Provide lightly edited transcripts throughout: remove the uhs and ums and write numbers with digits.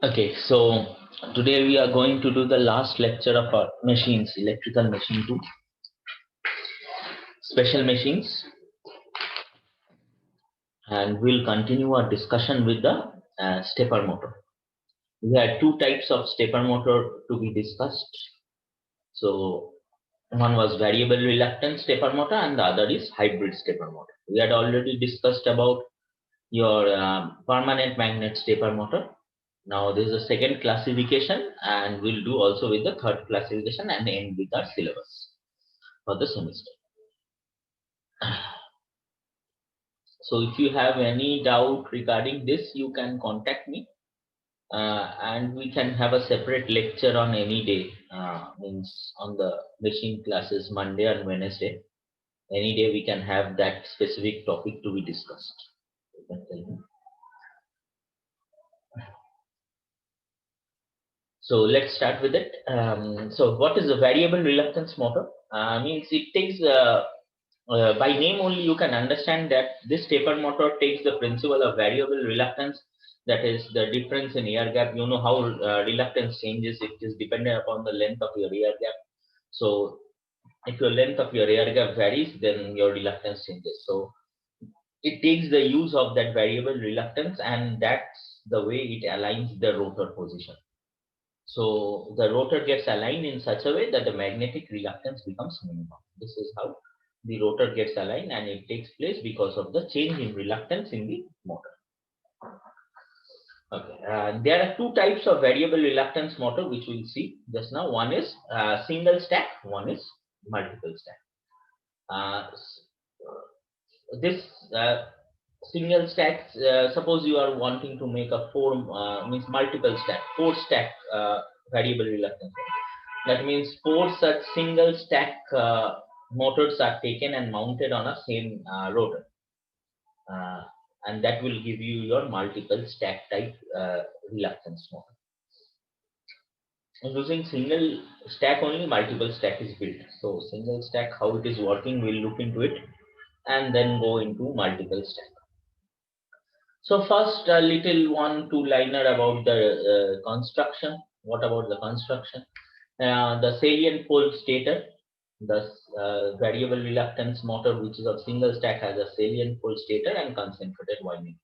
Okay, so today we are going to do the last lecture of our machines, electrical machine 2, special machines, and we'll continue our discussion with the stepper motor. We had two types of stepper motor to be discussed. So one was variable reluctance stepper motor and the other is hybrid stepper motor. We had already discussed about your permanent magnet stepper motor. Now this is the second classification and we'll do also with the third classification and end with our syllabus for the semester. So if you have any doubt regarding this, you can contact me and we can have a separate lecture on any day, means on the machine classes Monday and Wednesday. Any day we can have that specific topic to be discussed. You can tell me. So let's start with it. So what is a variable reluctance motor? Means it takes by name only you can understand that this taper motor takes the principle of variable reluctance, that is the difference in air gap. You know how reluctance changes, it is dependent upon the length of your air gap. So if your length of your air gap varies, then your reluctance changes. So it takes the use of that variable reluctance and that's the way it aligns the rotor position. So the rotor gets aligned in such a way that the magnetic reluctance becomes minimum. This is how the rotor gets aligned and it takes place because of the change in reluctance in the motor. Okay, there are two types of variable reluctance motor which we'll see just now. One is single stack, one is multiple stack. This single stack, suppose you are wanting to make a means multiple stack, four stack variable reluctance. That means four such single stack motors are taken and mounted on a same rotor. And that will give you your multiple stack type reluctance motor. Using single stack only, multiple stack is built. So single stack, how it is working, we'll look into it and then go into multiple stack. So first a little two-liner about the construction. What about the construction? The salient pole stator, the variable reluctance motor, which is of single stack, has a salient pole stator and concentrated winding.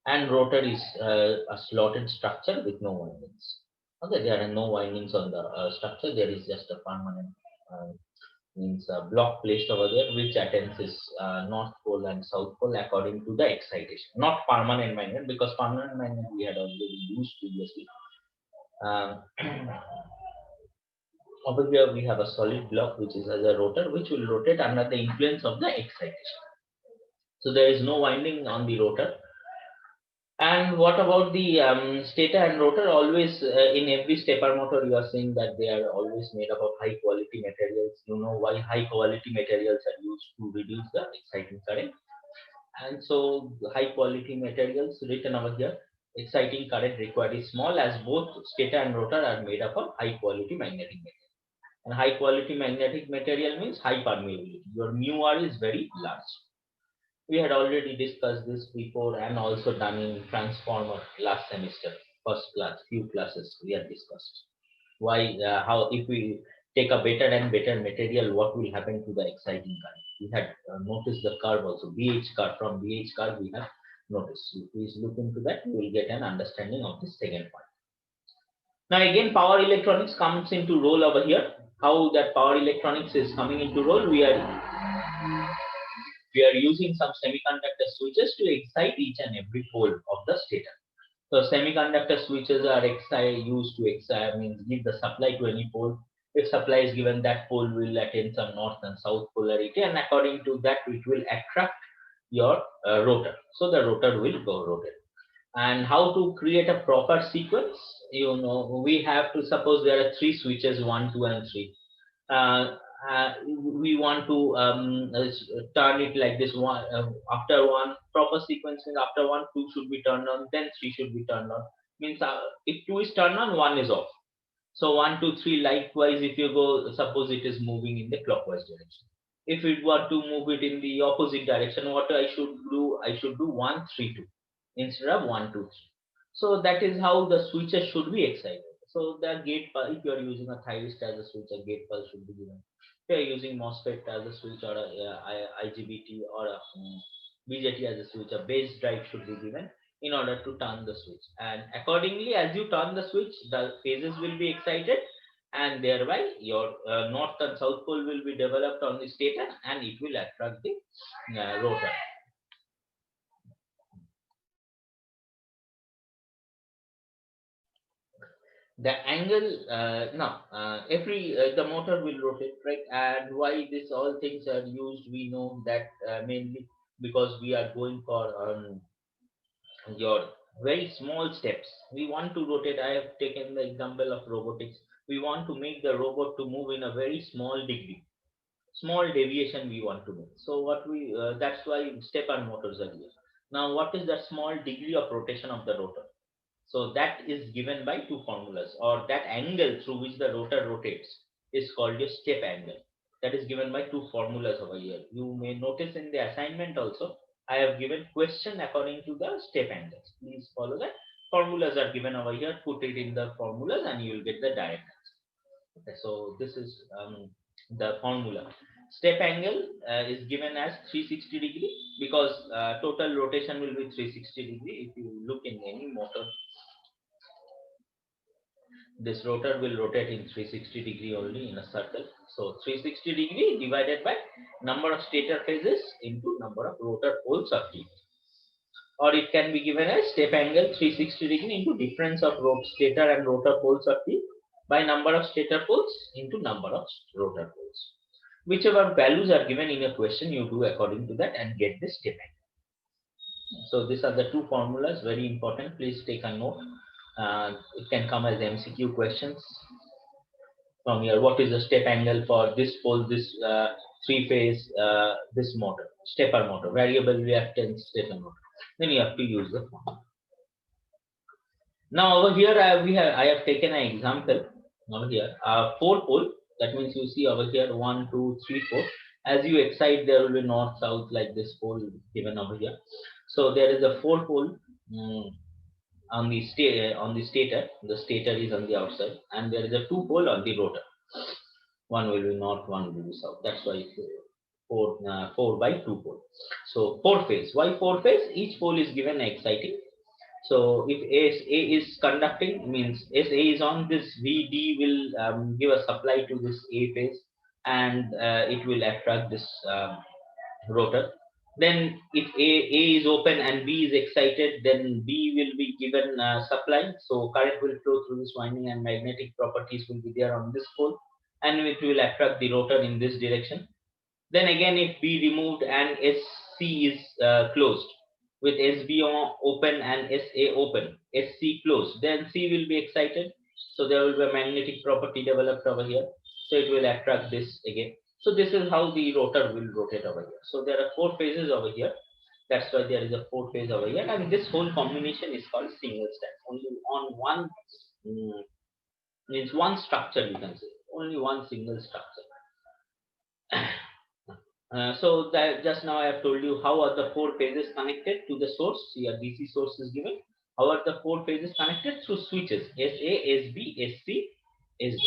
And rotor is a slotted structure with no windings. Okay, there are no windings on the structure. There is just a permanent means a block placed over there which attends is north pole and south pole according to the excitation. Not permanent magnet, because permanent magnet we had already used previously. Over here we have a solid block which is as a rotor which will rotate under the influence of the excitation. So there is no winding on the rotor. And what about the stator and rotor? Always in every stepper motor, you are seeing that they are always made up of high quality materials. You know why high quality materials are used to reduce the exciting current. And so high quality materials written over here, exciting current required is small, as both stator and rotor are made up of high quality magnetic material. And high quality magnetic material means high permeability. Your mu r is very large. We had already discussed this before and also done in transformer last semester, first class, few classes we had discussed. Why, how if we take a better and better material, what will happen to the exciting current? We had noticed the curve also, BH curve. From BH curve we have noticed. So please look into that, you will get an understanding of the second part. Now again, power electronics comes into role over here. How that power electronics is coming into role? We are using some semiconductor switches to excite each and every pole of the stator. So semiconductor switches are used to excite, means give the supply to any pole. If supply is given, that pole will attain some north and south polarity, and according to that, it will attract your rotor. So the rotor will go rotate. And how to create a proper sequence? You know, we have to suppose there are three switches, 1, 2, and 3. We want to turn it like this. One after one, proper sequence means after 1, 2 should be turned on, then 3 should be turned on. Means if 2 is turned on, 1 is off. So 1, 2, 3. Likewise, if you go, suppose it is moving in the clockwise direction. If it were to move it in the opposite direction, what I should do? I should do 1, 3, 2 instead of 1, 2, 3. So that is how the switches should be excited. So the gate pulse, if you are using a thyristor as a switch, a gate pulse should be given. If you are using MOSFET as a switch, or a IGBT, or a BJT as a switch, a base drive should be given in order to turn the switch. And accordingly, as you turn the switch, the phases will be excited, and thereby your north and south pole will be developed on the stator, and it will attract the rotor. The angle, now every the motor will rotate, right? And why this all things are used, we know that mainly because we are going for your very small steps. We want to rotate. I have taken the example of robotics. We want to make the robot to move in a very small degree, small deviation we want to make. So what we that's why stepper motors are here. Now what is the small degree of rotation of the rotor? So that is given by two formulas, or that angle through which the rotor rotates is called a step angle. That is given by two formulas over here. You may notice in the assignment also, I have given question according to the step angles. Please follow that. Formulas are given over here. Put it in the formulas and you will get the direct answer. Okay, so this is the formula. Step angle is given as 360 degree, because total rotation will be 360 degree. If you look in any motor, this rotor will rotate in 360 degree only in a circle. So 360 degree divided by number of stator phases into number of rotor poles of T. Or it can be given as step angle 360 degree into difference of stator and rotor poles of T by number of stator poles into number of rotor poles. Whichever values are given in a question, you do according to that and get the step angle. So these are the two formulas, very important. Please take a note. It can come as MCQ questions from here. What is the step angle for this pole, this three phase, this motor, stepper motor, variable reluctance stepper motor? Then you have to use the formula. Now over here I have taken an example over here. Four pole. That means you see over here 1, 2, 3, 4. As you excite, there will be north, south like this pole given over here. So there is a four pole. On the stator. The stator is on the outside, and there is a two pole on the rotor. One will be north, one will be south. That's why it's 4 by 2 pole. So 4 phase. Why 4 phase? Each pole is given exciting. So if SA is conducting, means SA is on, this VD will give a supply to this A phase, and it will attract this rotor. Then if A is open and B is excited, then B will be given supply. So current will flow through this winding, and magnetic properties will be there on this pole, and it will attract the rotor in this direction. Then again, if B removed and SC is closed, with SB open and SA open, SC closed, then C will be excited. So there will be a magnetic property developed over here. So it will attract this again. So this is how the rotor will rotate over here. So there are 4 phases over here. That's why there is a 4 phase over here. And this whole combination is called single stack. Only on one, means one structure, you can say. Only one single structure. So that just now I have told you how are the 4 phases connected to the source. Here DC source is given. How are the 4 phases connected? Through switches SA, SB, SC, SD.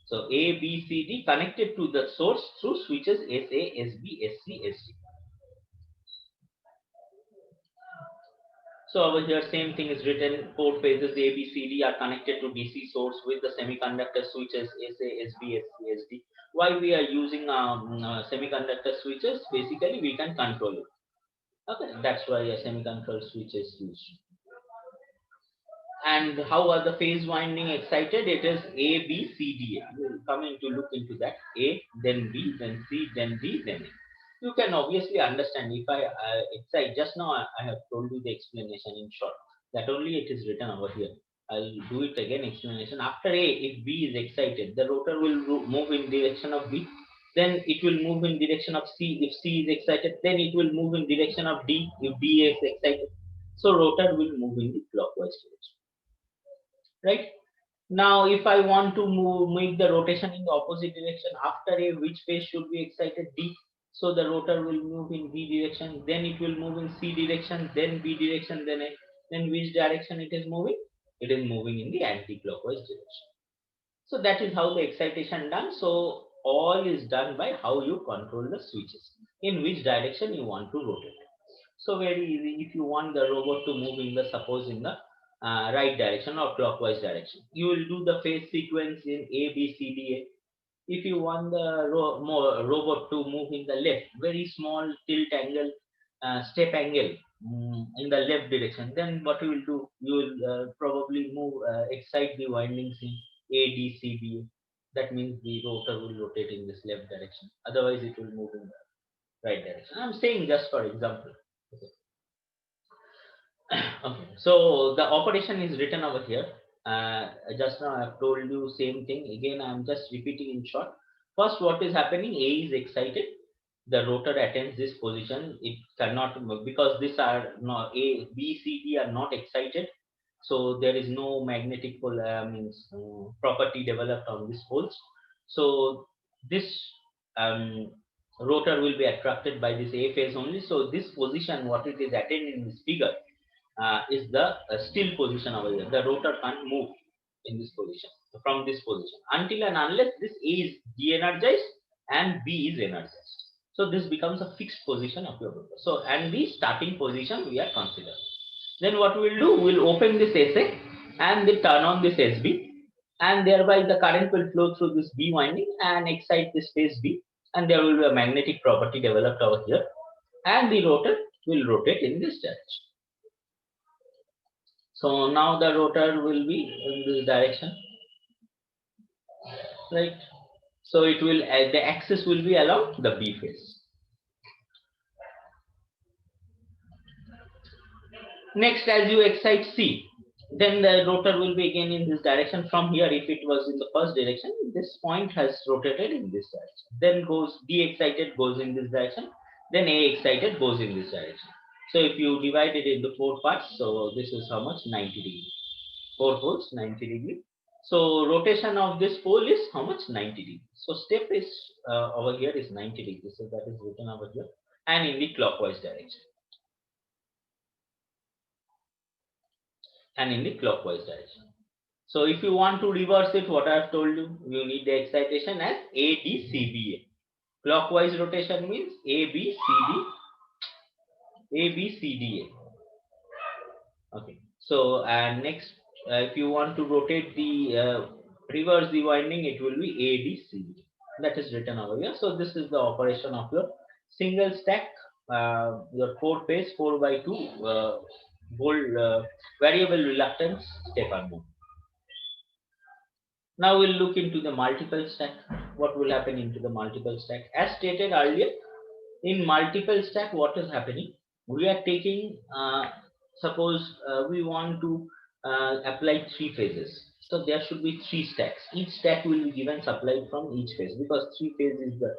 So A, B, C, D connected to the source through switches SA, SB, SC, SD. So over here same thing is written. 4 phases A, B, C, D are connected to DC source with the semiconductor switches SA, SB, SC, SD. Why we are using semiconductor switches? Basically we can control it. Okay, that's why a semi-control switch is used. And how are the phase winding excited? It is A, B, C, D. We will come into look into that. A, then B, then C, then D, then A. You can obviously understand if I excite. Just now I have told you the explanation in short. That only it is written over here. I'll do it again. Explanation. After A, if B is excited, the rotor will move in direction of B. Then it will move in direction of C. If C is excited, then it will move in direction of D if D is excited. So rotor will move in the clockwise direction. Right? Now, if I want to make the rotation in the opposite direction, after A, which phase should be excited? D. So the rotor will move in B direction, then it will move in C direction, then B direction, then A. In which direction it is moving? It is moving in the anti-clockwise direction. So that is how the excitation done. So all is done by how you control the switches, in which direction you want to rotate. So very easy. If you want the robot to move in the, suppose in the right direction or clockwise direction, you will do the phase sequence in A, B, C, D, A. If you want the robot to move in the left, very small tilt angle, step angle, in the left direction, then what you will do, you will probably move, excite the windings in A, D, C, B, A. That means the rotor will rotate in this left direction. Otherwise, it will move in the right direction. I'm saying just for example. Okay. Okay, so the operation is written over here. Just now I've told you same thing. Again, I'm just repeating in short. First, what is happening? A is excited. The rotor attains this position. It cannot, because these are not A, B, C, D are not excited. So there is no magnetic pole, property developed on these poles. So this um, rotor will be attracted by this A phase only. So this position, what it is attained in this figure, is the still position over here. The rotor can't move in this position, from this position, until and unless this A is de-energized and B is energized. So this becomes a fixed position of your rotor. So, and the starting position we are considering. Then what we'll do, we'll open this SA and then turn on this SB, and thereby the current will flow through this B winding and excite this phase B, and there will be a magnetic property developed over here, and the rotor will rotate in this direction. So now the rotor will be in this direction, right? So it will, the axis will be along the B phase. Next, as you excite C, then the rotor will be again in this direction. From here, if it was in the first direction, this point has rotated in this direction. Then goes D excited, goes in this direction. Then A excited goes in this direction. So if you divide it into 4 parts, so this is how much? 90 degrees. 4 poles, 90 degrees. So rotation of this pole is how much? 90 degrees. So step is over here is 90 degrees. So that is written over here, and in the clockwise direction. And in the clockwise direction. So if you want to reverse it, what I have told you, you need the excitation as ADCBA. Clockwise rotation means ABCDA. Okay. So and next, if you want to rotate the reverse the winding, it will be ADCB. That is written over here. So this is the operation of your single stack, your 4 phase 4x2 volt variable reluctance stepper motor. Now we'll look into the multiple stack. What will happen into the multiple stack? As stated earlier, in multiple stack, what is happening? We are taking, suppose we want to apply 3 phases. So there should be 3 stacks. Each stack will be given supplied from each phase, because 3 phase is the,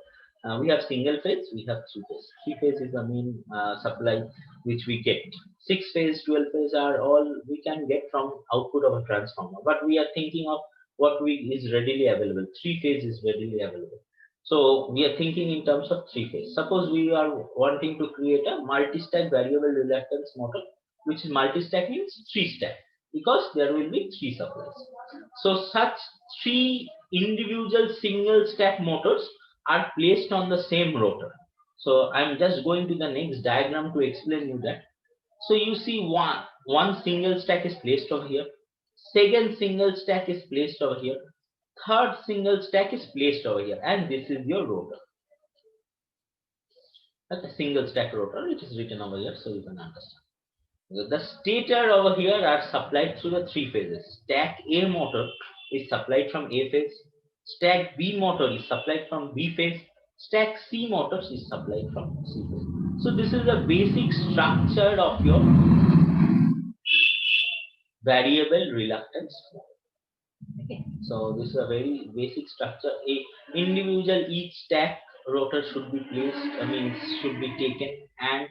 we have single phase, we have 3 phase. 3 phase is the main supply which we get. 6 phase, 12 phase are all we can get from output of a transformer. But we are thinking of what we is readily available. 3 phase is readily available. So we are thinking in terms of 3 phase. Suppose we are wanting to create a multi-stack variable reluctance motor, which is multi-stack means 3 stack, because there will be 3 supplies. So such 3 individual single stack motors are placed on the same rotor. So I'm just going to the next diagram to explain you that. So you see one single stack is placed over here. Second single stack is placed over here. Third single stack is placed over here, and this is your rotor. That's a single stack rotor, which is written over here, so you can understand. The stator over here are supplied through the 3 phases. Stack A motor is supplied from A phase. Stack B motor is supplied from B phase. Stack C motors is supplied from C phase. So this is the basic structure of your variable reluctance. Okay. So this is a very basic structure. A individual each stack rotor should be placed, should be taken, and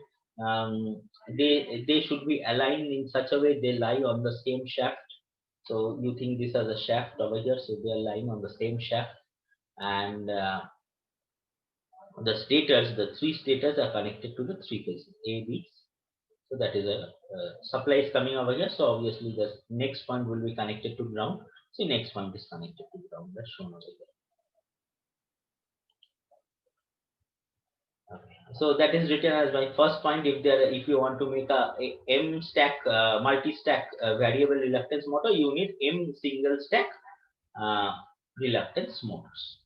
they should be aligned in such a way they lie on the same shaft. So you think this as a shaft over here, so they are lying on the same shaft, and the stators, the 3 stators are connected to the 3 phases A, B, So that is a supply is coming over here. So obviously the next point will be connected to ground. So next point is connected to ground. That's shown over here. Okay. So that is written as my first point. If you want to make a M stack multi-stack variable reluctance motor, you need M single stack uh, reluctance motors.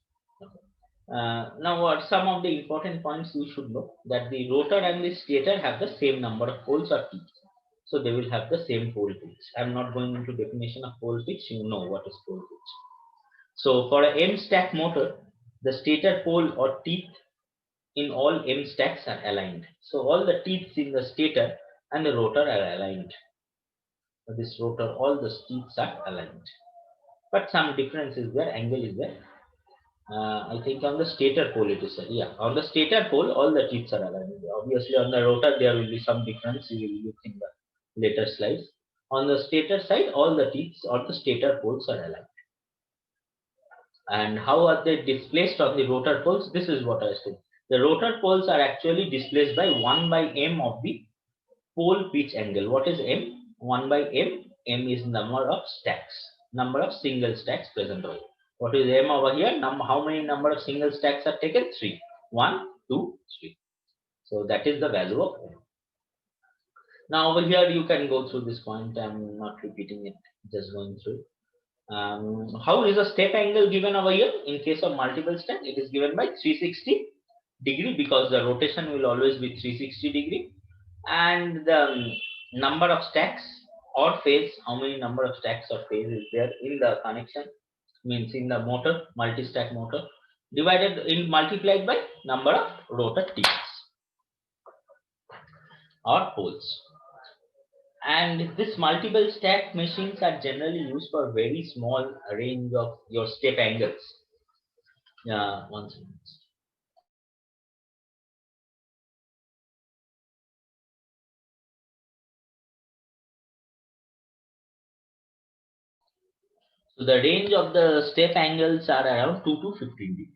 Okay. Now, what some of the important points you should know, that the rotor and the stator have the same number of poles or teeth. So they will have the same pole pitch. I'm not going into definition of pole pitch. You know what is pole pitch. So for a M stack motor, the stator pole or teeth in all M stacks are aligned. So all the teeth in the stator and the rotor are aligned. For this rotor, all the teeth are aligned. But some difference is there, angle is there. I think on the stator pole it is, yeah, on the stator pole all the teeth are aligned. Obviously on the rotor there will be some difference, you will look in the later slides. On the stator side, all the teeth on the stator poles are aligned. And how are they displaced on the rotor poles? This is what I said. The rotor poles are actually displaced by 1 by m of the pole pitch angle. What is m? 1 by m. M is number of stacks, number of single stacks present over here. What is m over here? How many number of single stacks are taken? 3. 1, 2, 3. So that is the value of m. Now over here you can go through this point. I'm not repeating it, just going through. How is the step angle given over here? In case of multiple stack, it is given by 360 degree, because the rotation will always be 360 degree, and the number of stacks or phase, how many number of stacks or phase is there in the connection, means in the motor, multi-stack motor, divided in multiplied by number of rotor teeth or poles. And this multiple stack machines are generally used for very small range of your step angles. Yeah, one second. So the range of the step angles are around 2 to 15 degrees.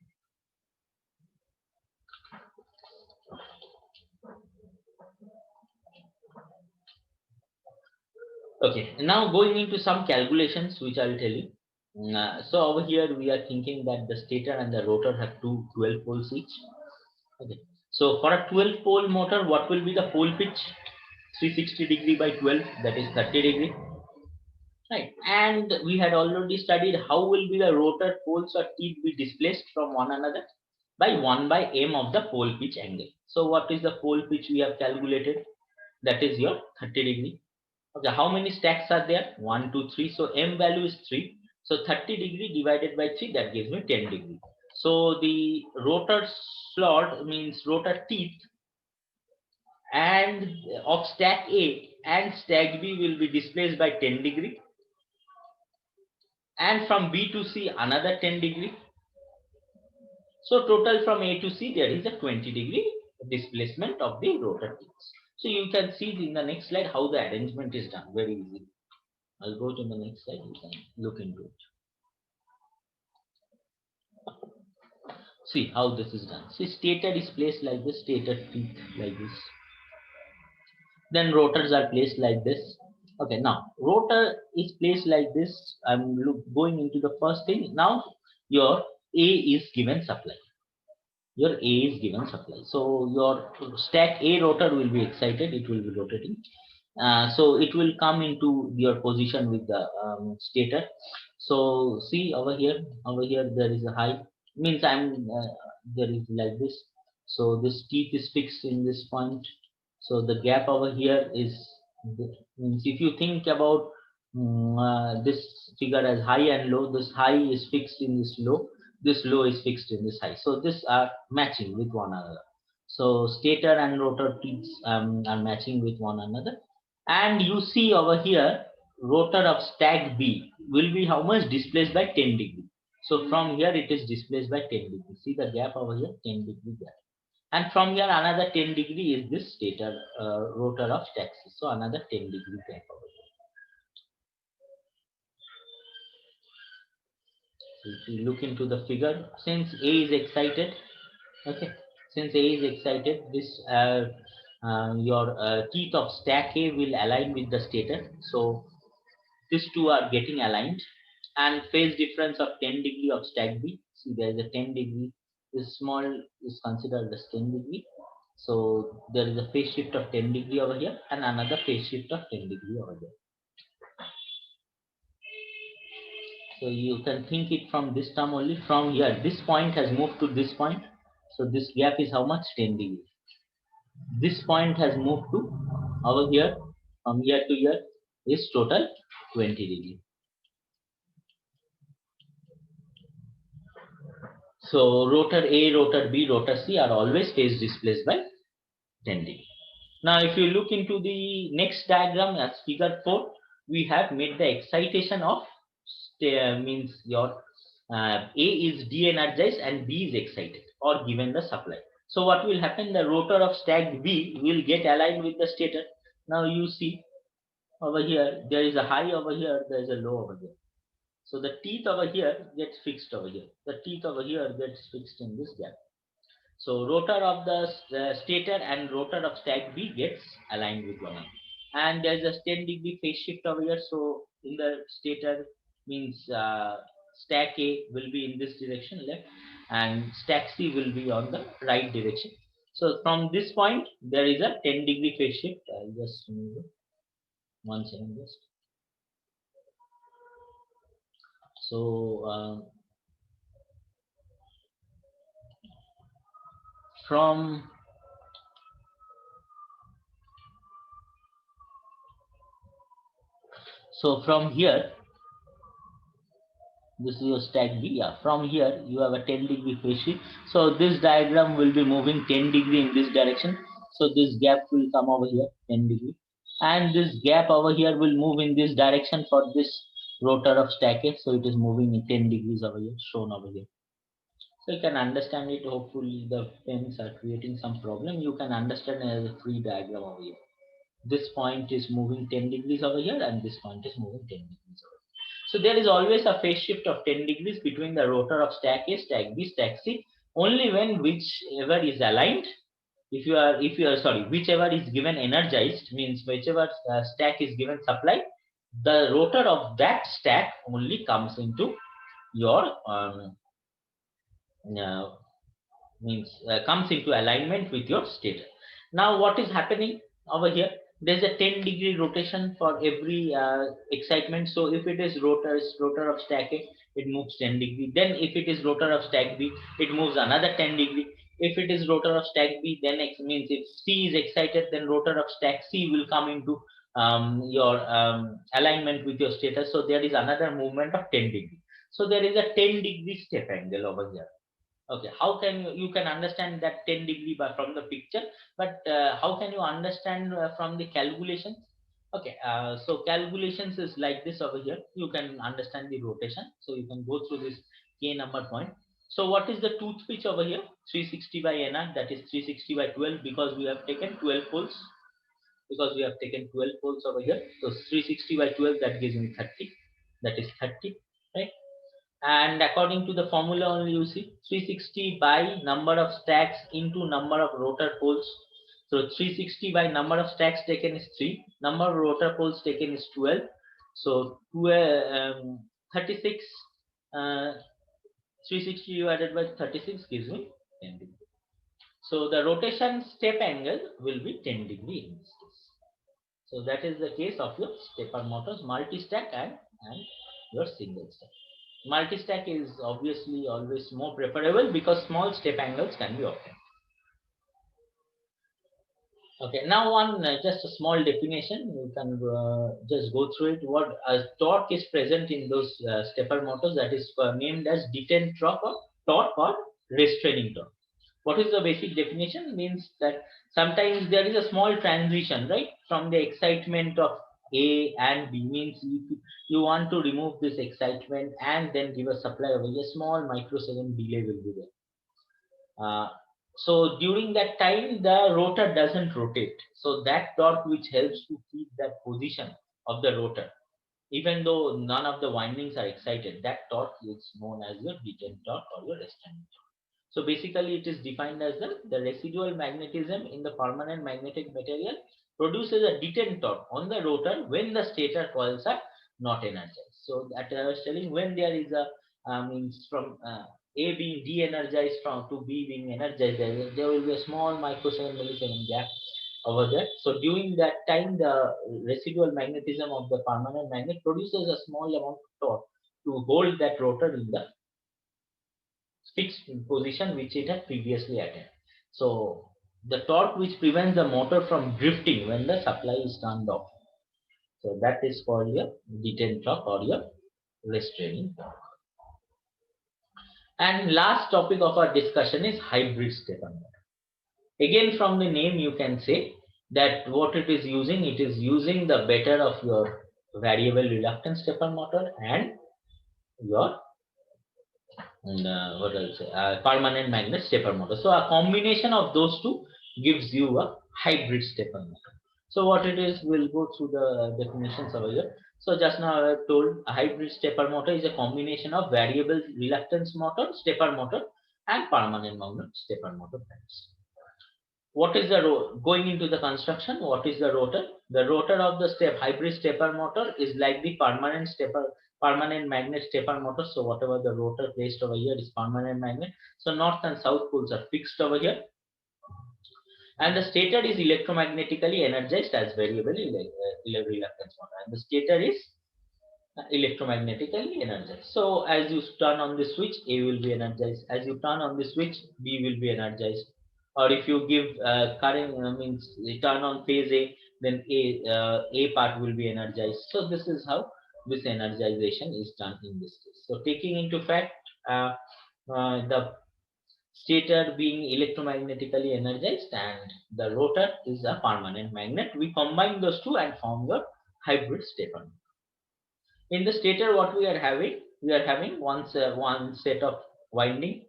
Okay, now going into some calculations which I will tell you. So over here we are thinking that the stator and the rotor have two 12 poles each. Okay. So for a 12 pole motor, what will be the pole pitch? 360 degree by 12, that is 30 degree. Right. And we had already studied how will be the rotor poles or teeth be displaced from one another by 1 by m of the pole pitch angle. So what is the pole pitch we have calculated? That is your 30 degree. Okay, how many stacks are there? 1, 2, 3. So m value is 3. So 30 degree divided by 3, that gives me 10 degree. So the rotor slot, means rotor teeth, and of stack A and stack B will be displaced by 10 degree, and from B to C another 10 degree. So total from A to C there is a 20 degree displacement of the rotor teeth. So you can see in the next slide how the arrangement is done very easily. I'll go to the next slide, you can look into it. See how this is done. See, stator is placed like this, stator teeth like this. Then rotors are placed like this. Okay, now rotor is placed like this. I'm going into the first thing. Now your A is given supply. Your A is given supply. So your stack A rotor will be excited. It will be rotating. So it will come into your position with the stator. So see over here there is a high, means there is like this. So this teeth is fixed in this point. So the gap over here is, means if you think about this figure as high and low, this high is fixed in this low is fixed in this high. So this are matching with one another. So stator and rotor teeth are matching with one another. And you see over here, rotor of stack B will be how much? Displaced by 10 degree. So from here it is displaced by 10 degree. See the gap over here, 10 degree gap. And from here another 10 degree is this stator rotor of stack C. So another 10 degree gap over here. So if you look into the figure, since A is excited, okay, since A is excited, this your teeth of stack A will align with the stator. So these two are getting aligned, and phase difference of 10 degree of stack B. See, there is a 10 degree. This small is considered as 10 degree. So there is a phase shift of 10 degree over here, and another phase shift of 10 degree over there. So you can think it from this term only. From here, this point has moved to this point. So this gap is how much? 10 degree. This point has moved to over here. From here to here is total 20 degree. So rotor A, rotor B, rotor C are always phase displaced by 10 degree. Now if you look into the next diagram as figure 4, we have made the excitation of means your A is de-energized and B is excited or given the supply. So what will happen? The rotor of stack B will get aligned with the stator. Now you see over here there is a high, over here there is a low over there. So the teeth over here gets fixed over here. The teeth over here gets fixed in this gap. So rotor of the stator and rotor of stack B gets aligned with one another. And there's a 10 degree phase shift over here. So in the stator means stack A will be in this direction left, and stack C will be on the right direction. So from this point there is a 10 degree phase shift. I'll just move it. 1 second just. So from here, this is your stack B. Yeah, from here you have a 10 degree phase shift. So this diagram will be moving 10 degree in this direction. So this gap will come over here 10 degree, and this gap over here will move in this direction for this rotor of stack A. So it is moving in 10 degrees over here, shown over here. So you can understand it. Hopefully the pens are creating some problem. You can understand as a free diagram over here. This point is moving 10 degrees over here, and this point is moving 10 degrees over here. So there is always a phase shift of 10 degrees between the rotor of stack A, stack B, stack C, only when whichever is aligned. Whichever is given energized, means whichever stack is given supply, the rotor of that stack only comes into your comes into alignment with your stator. Now what is happening over here? There's a 10 degree rotation for every excitement. So if it is rotor of stack A, it moves 10 degree. Then if it is rotor of stack B, it moves another 10 degree. If it is rotor of stack B, then it means if C is excited, then rotor of stack C will come into your alignment with your stator. So there is another movement of 10 degree. So there is a 10 degree step angle over here. Okay, how can you can understand that 10 degree by from the picture, but how can you understand from the calculations? Okay, so calculations is like this over here. You can understand the rotation. So you can go through this K number point. So what is the tooth pitch over here? 360 by NR, that is 360 by 12, because we have taken 12 poles. Because we have taken 12 poles over here. So 360 by 12, that gives me 30. That is 30, right? And according to the formula only, you see 360 by number of stacks into number of rotor poles. So 360 by number of stacks taken is 3, number of rotor poles taken is 12. So 36, 360 divided by 36 gives me 10 degree. So the rotation step angle will be 10 degree in this case. So that is the case of your stepper motors, multi-stack and your single stack. Multi-stack is obviously always more preferable because small step angles can be obtained. Okay, now on just a small definition, you can just go through it. What torque is present in those stepper motors, that is named as detent torque or restraining torque. What is the basic definition? Means that sometimes there is a small transition, right, from the excitement of A and B. Means you want to remove this excitement and then give a supply over a small microsecond delay will be there. So during that time the rotor doesn't rotate. So that torque which helps to keep that position of the rotor, even though none of the windings are excited, that torque is known as your detent torque or your restraining torque. So basically it is defined as the residual magnetism in the permanent magnetic material produces a detent torque on the rotor when the stator coils are not energized. So that I was telling, when there is a means from A being de-energized from to B being energized, there will be a small microsecond millisecond gap over there. So during that time, the residual magnetism of the permanent magnet produces a small amount of torque to hold that rotor in the fixed position which it had previously attained. So the torque which prevents the motor from drifting when the supply is turned off. So that is called your detent torque or your restraining torque. And last topic of our discussion is hybrid stepper motor. Again, from the name you can say that what it is using the better of your variable reluctance stepper motor and your what else? Permanent magnet stepper motor. So a combination of those two gives you a hybrid stepper motor. So what it is, we'll go through the definitions over here. So just now I have told a hybrid stepper motor is a combination of variable reluctance motor, stepper motor, and permanent magnet stepper motor types. What is the going into the construction? What is the rotor? The rotor of the hybrid stepper motor is like the permanent magnet stepper motor. So whatever the rotor placed over here is permanent magnet. So north and south poles are fixed over here, and the stator is electromagnetically energized as variable reluctance motor, and the stator is electromagnetically energized. So as you turn on the switch, A will be energized. As you turn on the switch, B will be energized. Or if you give current, means you turn on phase A, then A part will be energized. So this is how this energization is done in this case. So taking into fact the stator being electromagnetically energized and the rotor is a permanent magnet, we combine those two and form the hybrid stepper. In the stator, what we are having one set of winding,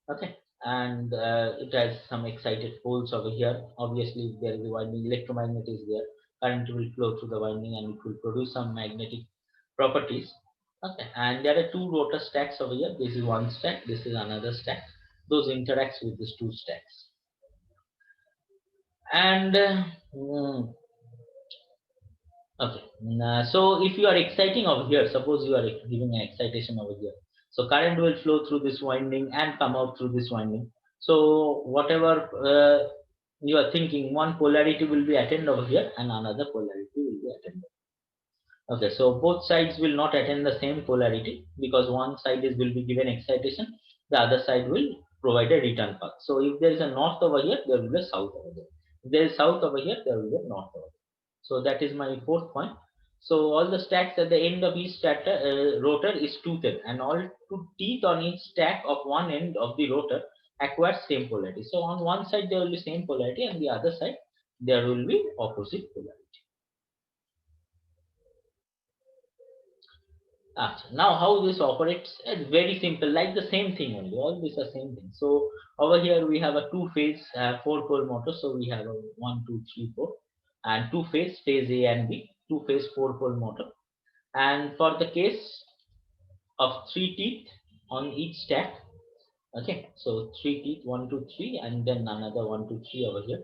okay, and it has some excited poles over here. Obviously, there is a winding, electromagnet is there, current will flow through the winding and it will produce some magnetic properties. Okay, and there are two rotor stacks over here. This is one stack, this is another stack. Those interacts with these two stacks. And okay, so if you are exciting over here, suppose you are giving an excitation over here. So current will flow through this winding and come out through this winding. So whatever you are thinking, one polarity will be attained over here and another polarity will be attained. Okay, so both sides will not attain the same polarity because one side will be given excitation, the other side will provide a return path. So if there is a north over here, there will be a south over there. If there is south over here, there will be a north over there. So that is my fourth point. So all the stacks at the end of each rotor is toothed, and all two teeth on each stack of one end of the rotor acquire same polarity. So on one side there will be same polarity, and the other side there will be opposite polarity. Now how this operates, it's very simple, like the same thing only. All these are same thing. So over here we have a two-phase four-pole motor. So we have a 1, 2, 3, 4, and two-phase, phase A and B, two-phase four-pole motor. And for the case of three teeth on each stack, okay, so three teeth, 1, 2, 3, and then another 1, 2, 3 over here.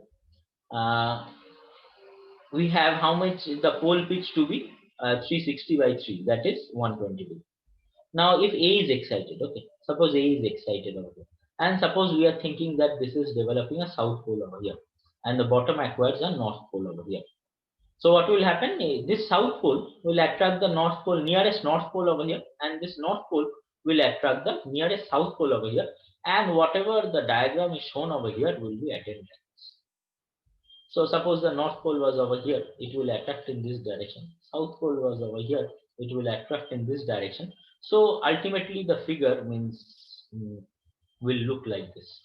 We have how much the pole pitch to be 360 by 3, that is 120. Now, if A is excited, okay, suppose A is excited over here, and suppose we are thinking that this is developing a south pole over here, and the bottom acquires a north pole over here. So what will happen? This south pole will attract the north pole, nearest north pole over here, and this north pole will attract the nearest south pole over here, and whatever the diagram is shown over here will be attained. So suppose the north pole was over here, it will attract in this direction. South pole was over here, it will attract in this direction. So ultimately the figure means will look like this.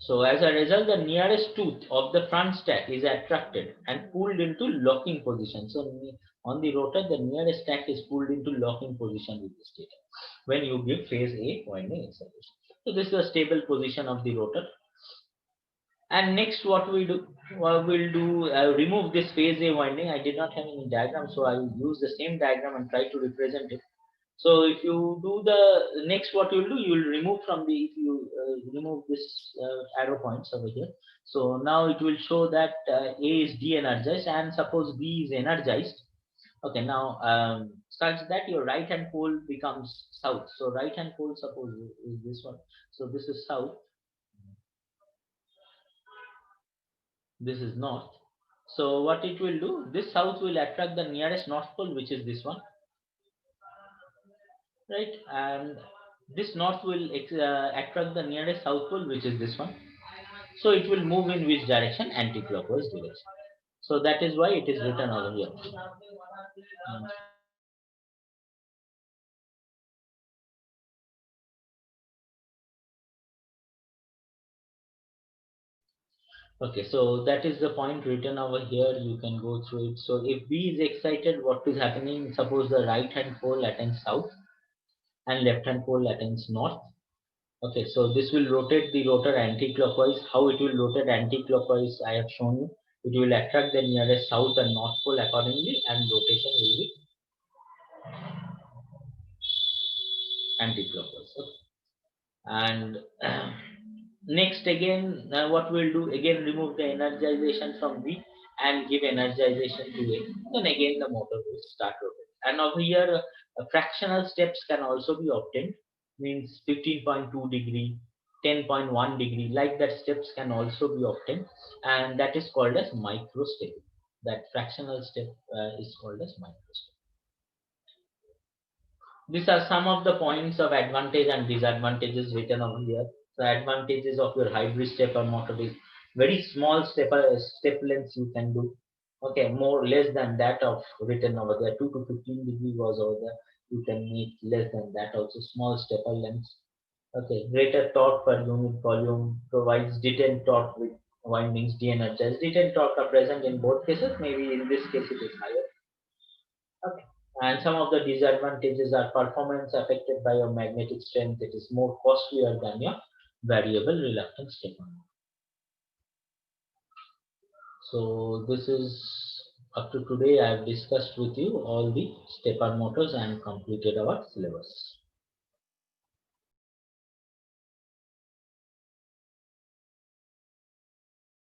So as a result, the nearest tooth of the front stack is attracted and pulled into locking position. So on the rotor, the nearest stack is pulled into locking position with the stator when you give phase A winding excitation. So this is a stable position of the rotor. And next what we do, we'll do remove this phase A winding. I did not have any diagram, so I will use the same diagram and try to represent it. So if you do the next, what you'll do, you'll remove from the, if you remove this arrow points over here. So now it will show that A is de-energized and suppose B is energized. Okay, now such that your right hand pole becomes south. So right hand pole suppose is this one. So this is south, this is north. So what it will do, this south will attract the nearest north pole, which is this one, right? And this north will attract the nearest south pole, which is this one. So it will move in which direction? Anti-clockwise direction. So that is why it is written over here. Okay, so that is the point written over here. You can go through it. So if B is excited, what is happening? Suppose the right hand pole attains south and left hand pole attains north. Okay, so this will rotate the rotor anti-clockwise. How it will rotate anti-clockwise, I have shown you. It will attract the nearest south and north pole accordingly, and rotation will be anti-clockwise. Okay. And next again, what we'll do again, remove the energization from B and give energization to A. Then again the motor will start rotating. And over here, fractional steps can also be obtained. Means 15.2 degree, 10.1 degree, like that steps can also be obtained, and that is called as micro step. That fractional step is called as micro step. These are some of the points of advantage and disadvantages written over here. The advantages of your hybrid stepper motor is very small step lengths you can do. Okay, more less than that of written over there. 2 to 15 degree was over there. You can make less than that also. Small stepper lengths. Okay, greater torque per unit volume, provides detailed torque with windings de-energized. Detailed torque are present in both cases. Maybe in this case it is higher. Okay. And some of the disadvantages are performance affected by your magnetic strength. It is more costlier than your variable reluctance stepper. So this is up to today. I have discussed with you all the stepper motors and completed our syllabus.